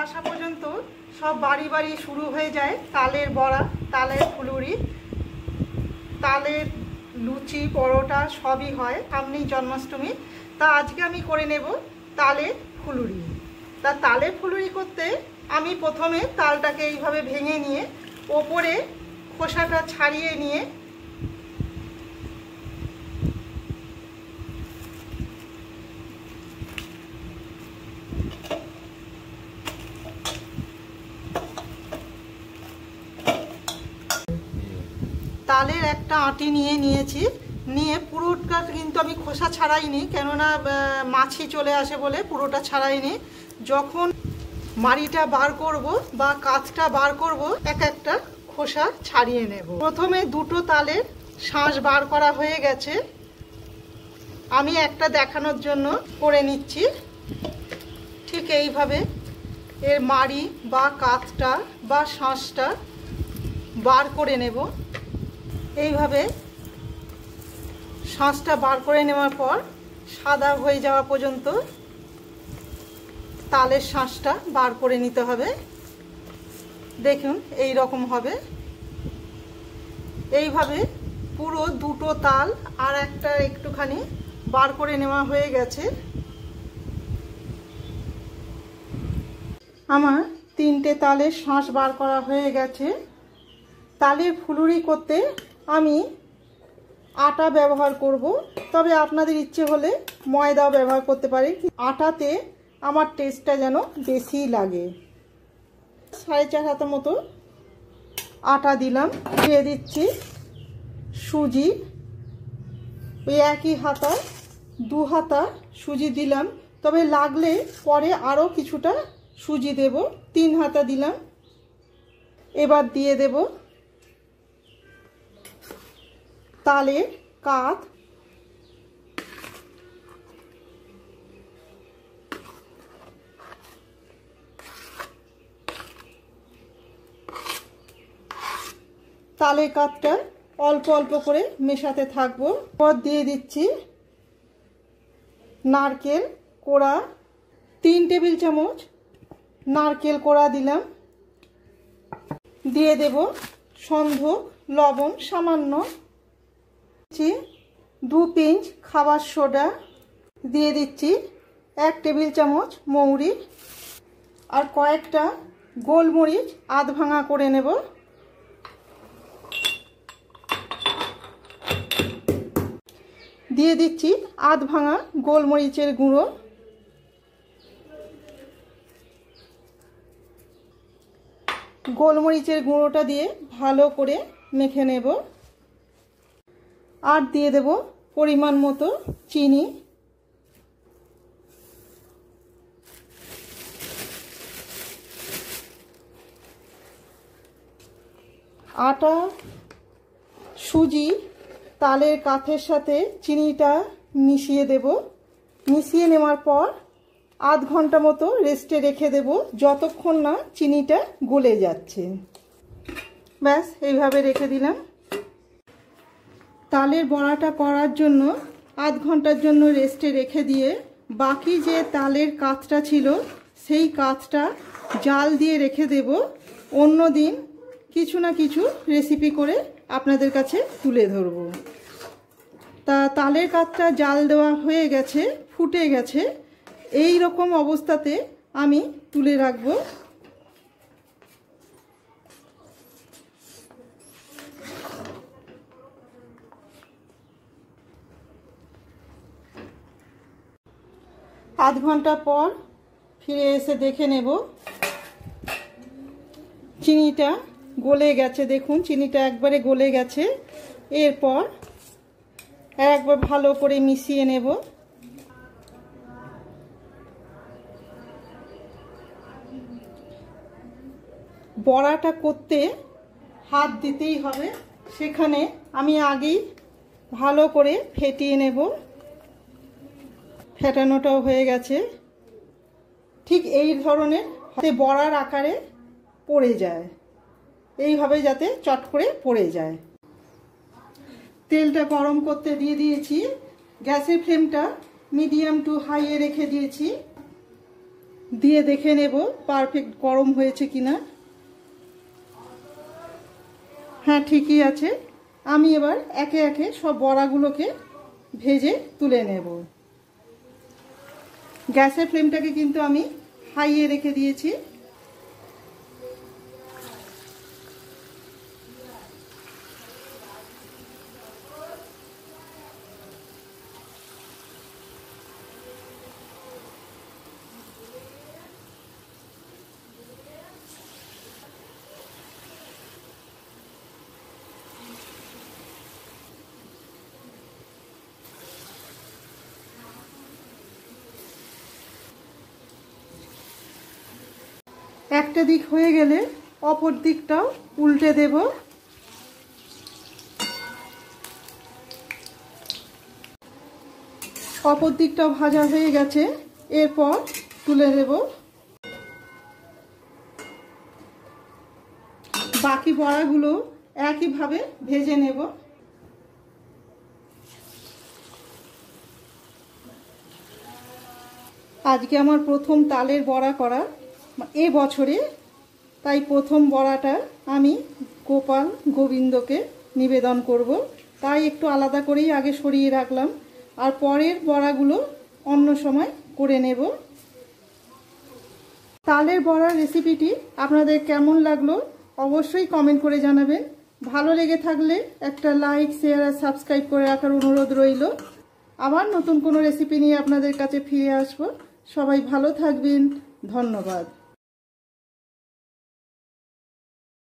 আসা পর্যন্ত সব বাড়ি বাড়ি শুরু হয়ে যায় তালের বড়া, তালের ফুলুরি, তালের লুচি, পরোটা সবই হয় সামনেই জন্মাষ্টমী। তা আজকে আমি করে নেব তালের ফুলুরি। তা তালের ফুলুরি করতে আমি প্রথমে তালটাকে এইভাবে ভেঙে নিয়ে ওপরে খোসাটা ছাড়িয়ে নিয়ে তালের একটা আটি নিয়েছি, নিয়ে পুরোটা কিন্তু আমি খোসা ছাড়াইনি, কেননা মাছি চলে আসে বলে পুরোটা ছাড়াইনি। যখন মাড়িটা বার করব বা কাঁচটা বার করব এক একটা খোসা ছাড়িয়ে নেব। প্রথমে দুটো তালের শাঁস বার করা হয়ে গেছে, আমি একটা দেখানোর জন্য করে নিচ্ছি। ঠিক এইভাবে এর মাড়ি বা কাঁচটা বা শাঁসটা বার করে নেব। এইভাবে শাঁসটা বার করে নেওয়ার পর সাদা হয়ে যাওয়া পর্যন্ত তালের শাঁসটা বার করে নিতে হবে। দেখুন এই রকম হবে। এইভাবে পুরো দুটো তাল আর একটা একটুখানি বার করে নেওয়া হয়ে গেছে। আমার তিনটে তালের শাঁস বার করা হয়ে গেছে। তালের ফুলুরি করতে আমি আটা ব্যবহার করব, তবে আপনাদের ইচ্ছে হলে ময়দাও ব্যবহার করতে পারি। আটাতে আমার টেস্টটা যেন বেশি লাগে। 4.5 হাতা মতো আটা দিলাম, দিয়ে দিচ্ছি সুজি। ওই একই হাতা 2 হাতা সুজি দিলাম, তবে লাগলে পরে আরও কিছুটা সুজি দেব। 3 হাতা দিলাম। এবার দিয়ে দেব তালের কাঠ, তালের কাঠটা অল্প অল্প করে মেশাতে থাকবো। পর দিয়ে দিচ্ছি নারকেল কোড়া, 3 টেবিল চামচ নারকেল কোড়া দিলাম। দিয়ে দেব সন্ধক, লবণ সামান্য, 2 পিঞ্চ খাবার সোডা, দিয়ে দিচ্ছি 1 টেবিল চামচ মৌরি, আর কয়েকটা গোলমরিচ আধ ভাঙা করে নেব। দিয়ে দিচ্ছি আধ ভাঙা গোলমরিচের গুঁড়ো। গোলমরিচের গুঁড়োটা দিয়ে ভালো করে মেখে নেব। আর দিয়ে দেব পরিমাণ মতো চিনি। আটা, সুজি, তালের কাঠের সাথে চিনিটা মিশিয়ে দেব। মিশিয়ে নেওয়ার পর আধ ঘন্টা মতো রেস্টে রেখে দেব, যতক্ষণ না চিনিটা গলে যাচ্ছে। ব্যাস এইভাবে রেখে দিলাম। তালের বড়াটা করার জন্য আধ ঘন্টার জন্য রেস্টে রেখে দিয়ে বাকি যে তালের কাঠটা ছিল সেই কাঠটা জাল দিয়ে রেখে দেব। অন্য দিন কিছু না কিছু রেসিপি করে আপনাদের কাছে তুলে ধরব। তা তালের কাঠটা জাল দেওয়া হয়ে গেছে, ফুটে গেছে। এই রকম অবস্থাতে আমি তুলে রাখব। আধ ঘন্টা পর ফিরে এসে দেখে নেব চিনিটা গলে গেছে। দেখুন চিনিটা একবারে গলে গেছে। এরপর একবার ভালো করে মিশিয়ে নেব। বড়াটা করতে হাত দিতেই হবে, সেখানে আমি আগেই ভালো করে ফেটিয়ে নেব। ফেটানোটাও হয়ে গেছে। ঠিক এই ধরনের বড়ার আকারে পড়ে যায়, এইভাবে যাতে চট করে পড়ে যায়। তেলটা গরম করতে দিয়ে দিয়েছি। গ্যাসের ফ্লেমটা মিডিয়াম টু হাইয়ে রেখে দিয়েছি। দিয়ে দেখে নেব পারফেক্ট গরম হয়েছে কিনা। হ্যাঁ, ঠিকই আছে। আমি এবার একে একে সব বড়াগুলোকে ভেজে তুলে নেব। গ্যাসের ফ্লেমটাকে কিন্তু আমি হাইয়ে রেখে দিয়েছি। একটা দিক হয়ে গেলে অপর দিকটাও উল্টে দেব। অপর দিকটাও ভাজা হয়ে গেছে, এরপর তুলে দেব। বাকি বড়াগুলো একইভাবে ভেজে নেব। আজকে আমার প্রথম তালের বড়া করা এ বছরে, তাই প্রথম বড়াটা আমি গোপাল গোবিন্দকে নিবেদন করব, তাই একটু আলাদা করেই আগে সরিয়ে রাখলাম, আর পরের বড়াগুলো অন্য সময় করে নেব। তালের বড়ার রেসিপিটি আপনাদের কেমন লাগলো অবশ্যই কমেন্ট করে জানাবেন। ভালো লেগে থাকলে একটা লাইক, শেয়ার আর সাবস্ক্রাইব করে রাখার অনুরোধ রইল। আবার নতুন কোনো রেসিপি নিয়ে আপনাদের কাছে ফিরে আসব। সবাই ভালো থাকবেন। ধন্যবাদ।